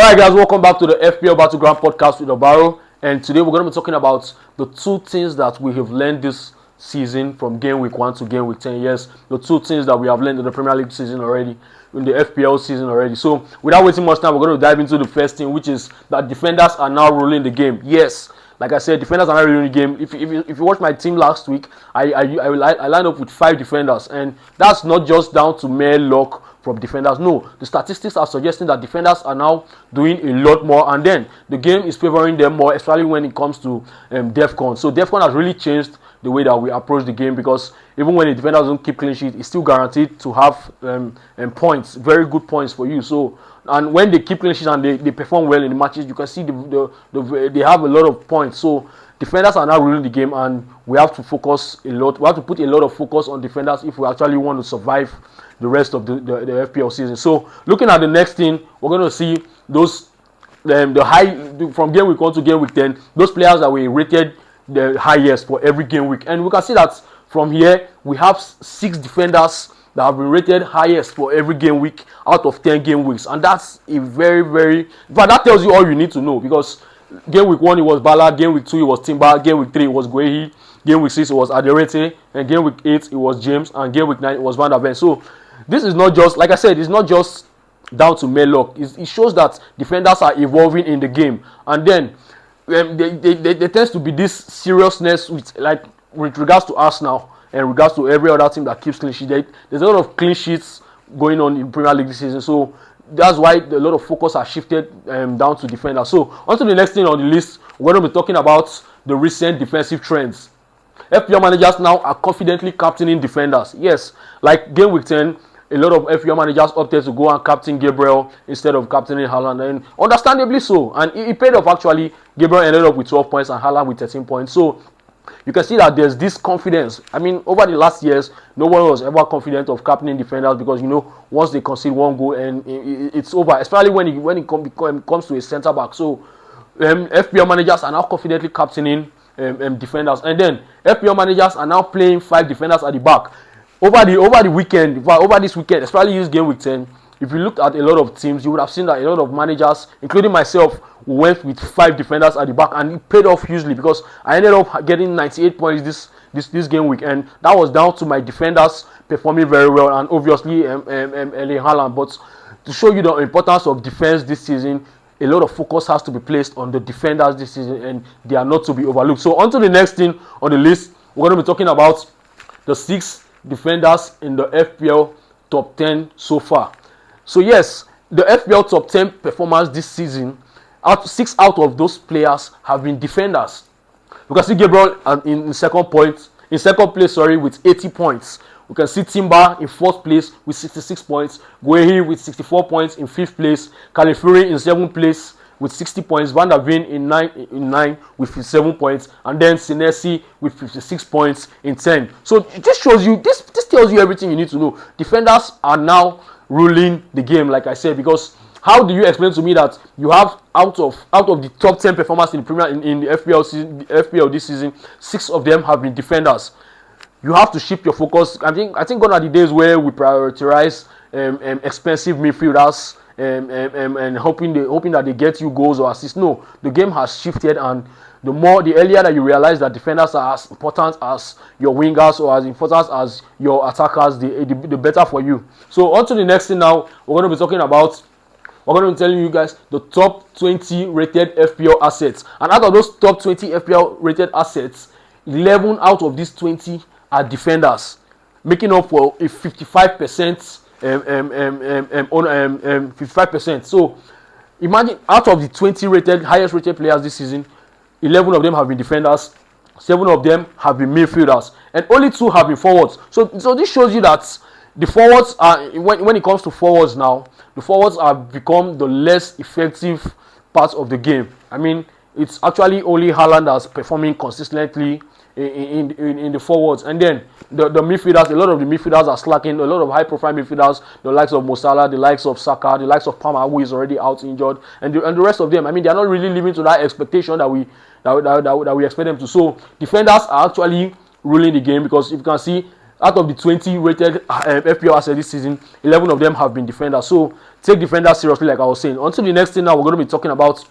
Alright guys, welcome back to the FPL Battleground podcast with Obaro, and today we're going to be talking about the two things that we have learned this season from game week 1 to game week 10. Yes, the two things that we have learned in the Premier League season already, in the FPL season already. So without wasting much time, we're going to dive into the first thing, which is that defenders are now ruling the game. Yes, like I said, defenders are now ruling the game. If you watch my team last week, I lined up with 5 defenders, and that's not just down to mere luck from defenders. No, the statistics are suggesting that defenders are now doing a lot more, and then the game is favoring them more, especially when it comes to DEFCON. So DEFCON has really changed the way that we approach the game, because even when the defender doesn't keep clean sheet, it's still guaranteed to have points, very good points for you. So, and when they keep clean sheet and they perform well in the matches, you can see they have a lot of points. So defenders are now ruling the game, and we have to focus a lot. We have to put a lot of focus on defenders if we actually want to survive the rest of the FPL season. So looking at the next thing, we're going to see those from game week 1 to game week 10, those players that we rated the highest for every game week. And we can see that from here we have 6 defenders that have been rated highest for every game week out of 10 game weeks, and that's a but that tells you all you need to know, because game week 1 it was Bala, game week 2 it was Timber, game week 3 it was Guehi, game week 6 it was Aderete, and game week 8 it was James, and game week 9 it was Van der Ven. So this is not just, like I said, it's not just down to mere luck. It shows that defenders are evolving in the game, and then there tends to be this seriousness with regards to Arsenal and regards to every other team that keeps clean sheet. There's a lot of clean sheets going on in Premier League this season, so that's why a lot of focus has shifted down to defenders. So on to the next thing on the list, we're going to be talking about the recent defensive trends. FPL managers now are confidently captaining defenders. Yes, like game week 10, a lot of FPL managers opted to go and captain Gabriel instead of captaining Haaland, and understandably so. And it paid off actually. Gabriel ended up with 12 points and Haaland with 13 points. So you can see that there's this confidence. I mean, over the last years, no one was ever confident of captaining defenders, because once they concede one goal and it's over, especially when it comes to a centre back. So FPL managers are now confidently captaining defenders, and then FPL managers are now playing 5 defenders at the back. Over this weekend, especially this game week 10, if you looked at a lot of teams, you would have seen that a lot of managers, including myself, went with 5 defenders at the back, and it paid off hugely, because I ended up getting 98 points this game week, and that was down to my defenders performing very well, and obviously Erling Haaland. But to show you the importance of defense this season, a lot of focus has to be placed on the defenders this season, and they are not to be overlooked. So on to the next thing on the list, we're going to be talking about the 6 defenders in the FPL top 10 so far. So yes, the FPL top 10 performers this season, 6 out of those players have been defenders. You can see Gabriel in second place, with 80 points. We can see Timber in 4th place with 66 points, Guehi with 64 points in 5th place, Califuri in 7th place with 60 points, Van der Ven in 9 with 57 points, and then Senesi with 56 points in 10. So this shows you, this tells you everything you need to know. Defenders are now ruling the game, like I said, because how do you explain to me that you have out of the top 10 performers in the Premier in the FPL this season, 6 of them have been defenders? You have to shift your focus. I think gone are the days where we prioritize expensive midfielders and hoping that they get you goals or assists. No, the game has shifted, and the earlier that you realize that defenders are as important as your wingers or as important as your attackers, the better for you. So on to the next thing now. We're going to be talking about, we're going to be telling you guys the top 20 rated FPL assets. And out of those top 20 FPL rated assets, 11 out of these 20 are defenders, making up for a 55%. 55%. So imagine, out of the 20 highest rated players this season, 11 of them have been defenders, 7 of them have been midfielders, and only 2 have been forwards. So this shows you that the forwards are, when it comes to forwards now, the forwards have become the less effective part of the game. I mean, it's actually only Haaland that's performing consistently in the forwards, and then the midfielders, a lot of the midfielders are slacking. A lot of high profile midfielders, the likes of Mo Salah, the likes of Saka, the likes of Palmer, who is already out injured, and the rest of them, I mean, they are not really living to that expectation that we expect them to. So defenders are actually ruling the game, because if you can see, out of the 20 rated FPL assets this season, 11 of them have been defenders. So take defenders seriously, like I was saying. Until the next thing now we're going to be talking about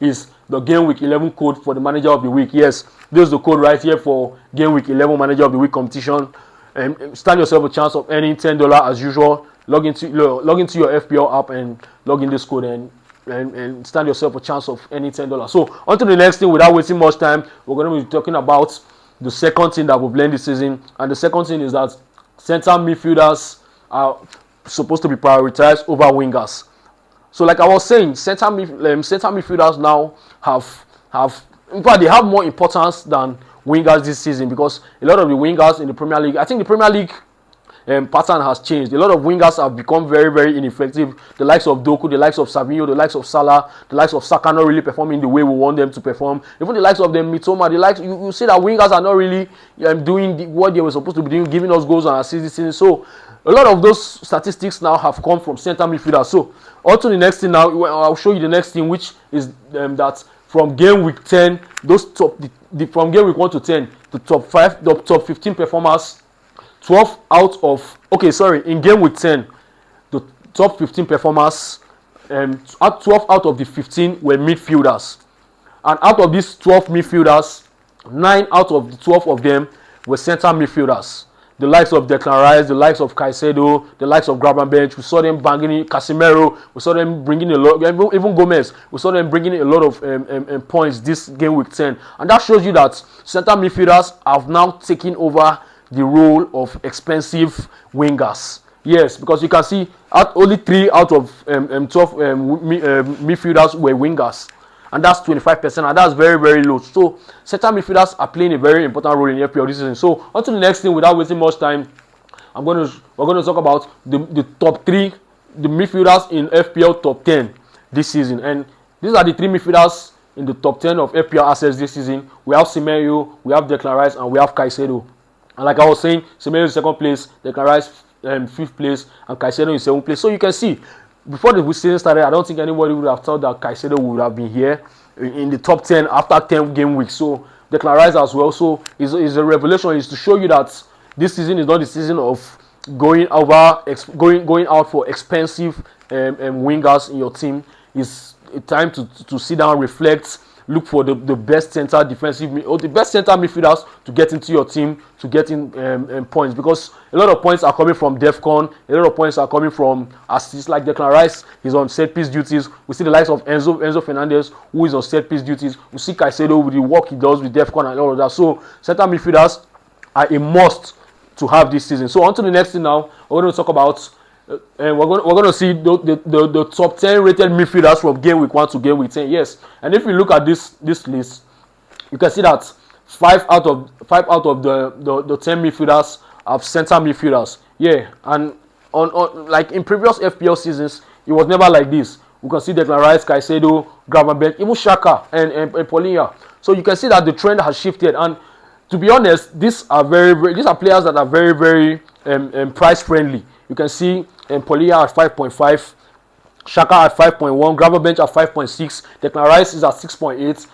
is the Game Week 11 code for the Manager of the Week. Yes, this is the code right here for Game Week 11 Manager of the Week competition. Stand yourself a chance of earning $10 as usual. Log into your FPL app and log in this code and stand yourself a chance of earning $10. So on to the next thing, without wasting much time, we're going to be talking about the second thing that we've learned this season. And the second thing is that center midfielders are supposed to be prioritized over wingers. So like I was saying, center midfielders now have in fact they have more importance than wingers this season, because a lot of the wingers in the Premier League, I think the Premier League pattern has changed. A lot of wingers have become very, very ineffective. The likes of Doku, the likes of Savinho, the likes of Salah, the likes of Saka not really performing the way we want them to perform. Even the likes of them Mitoma, you see that wingers are not really doing what they were supposed to be doing, giving us goals and assists this season. So a lot of those statistics now have come from center midfielders. So on to the next thing now. I'll show you the next thing, which is that from game week 10, those from game week 1 to 10, the top 15 performers, 12 out of, in game week 10, the top 15 performers, 12 out of the 15 were midfielders. And out of these 12 midfielders, 9 out of the 12 of them were center midfielders. The likes of Declan Rice, the likes of Caicedo, the likes of Gravenberch, we saw them banging in Casemiro, we saw them bringing a lot, even Gomez, we saw them bringing a lot of points this game week 10. And that shows you that center midfielders have now taken over the role of expensive wingers. Yes, because you can see only 3 out of 12 midfielders were wingers. And that's 25%, and that's very, very low. So center midfielders are playing a very important role in FPL this season. So on to the next thing, without wasting much time, we're going to talk about the top 3, the midfielders in FPL top 10 this season. And these are the 3 midfielders in the top 10 of FPL assets this season. We have Semenyo, we have Declan Rice, and we have Caicedo. And like I was saying, Semenyo is 2nd place, Declan Rice 5th place, and Caicedo is 7th place. So you can see, before the season started, I don't think anybody would have thought that Caicedo would have been here in the top 10 after 10 game weeks. So Declan Rice as well. So it's a revelation. Is to show you that this season is not the season of going out for expensive wingers in your team. It's a time to sit down, reflect, look for the best center midfielders to get into your team, to get in points, because a lot of points are coming from DEFCON, a lot of points are coming from assists. Like Declan Rice, he's on set piece duties. We see the likes of Enzo Fernandez, who is on set piece duties. We see Caicedo with the work he does with DEFCON and all of that. So center midfielders are a must to have this season. So on to the next thing now. We're going to talk about and we're going to see the top 10 rated midfielders from game week 1 to game week 10. Yes, and if you look at this list, you can see that 5 out of the 10 midfielders are center midfielders. Yeah, and on like in previous FPL seasons, it was never like this. We can see Declan Rice, Caicedo, Gravenberch, even Xhaka and Paulinho. So you can see that the trend has shifted. And to be honest, these are players that are very, very price friendly. You can see Paulinho at 5.5, Xhaka at 5.1, Gravenberch at 5.6, Declan Rice is at 6.8,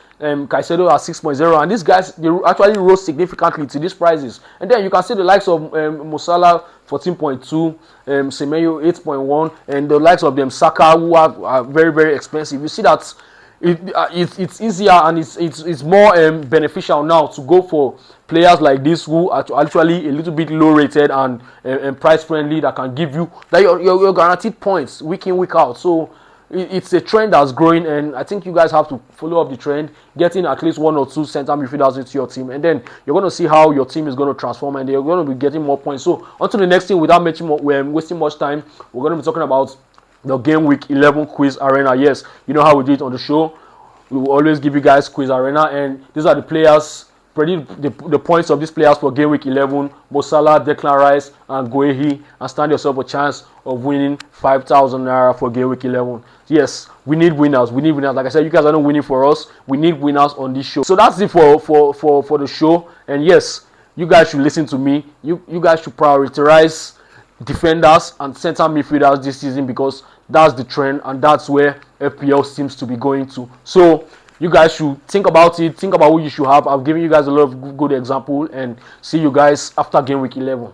Caicedo at 6.0, and these guys, they actually rose significantly to these prices. And then you can see the likes of Mo Salah 14.2, Semenyo 8.1, and the likes of them Saka, who are very, very expensive. You see that it's easier and it's more beneficial now to go for players like this who are actually a little bit low rated and price friendly, that can give you that you're guaranteed points week in, week out. So it's a trend that's growing, and I think you guys have to follow up the trend, getting at least 1 or 2 center midfielders into your team, and then you're going to see how your team is going to transform, and you're going to be getting more points. So on to the next thing, without wasting much time, we're going to be talking about the Game Week 11 Quiz Arena. Yes, you know how we do it on the show. We will always give you guys Quiz Arena, and these are the players. Predict the points of these players for Game Week 11. Mo Salah, Declan Rice, and Guehi, and stand yourself a chance of winning 5,000 naira for Game Week 11. Yes, we need winners. We need winners. Like I said, you guys are not winning for us. We need winners on this show. So that's it for the show. And yes, you guys should listen to me. You guys should prioritize defenders and center midfielders this season, because that's the trend and that's where FPL seems to be going to. So you guys should think about it. Think about who you should have. I've given you guys a lot of good example, and see you guys after Game Week 11.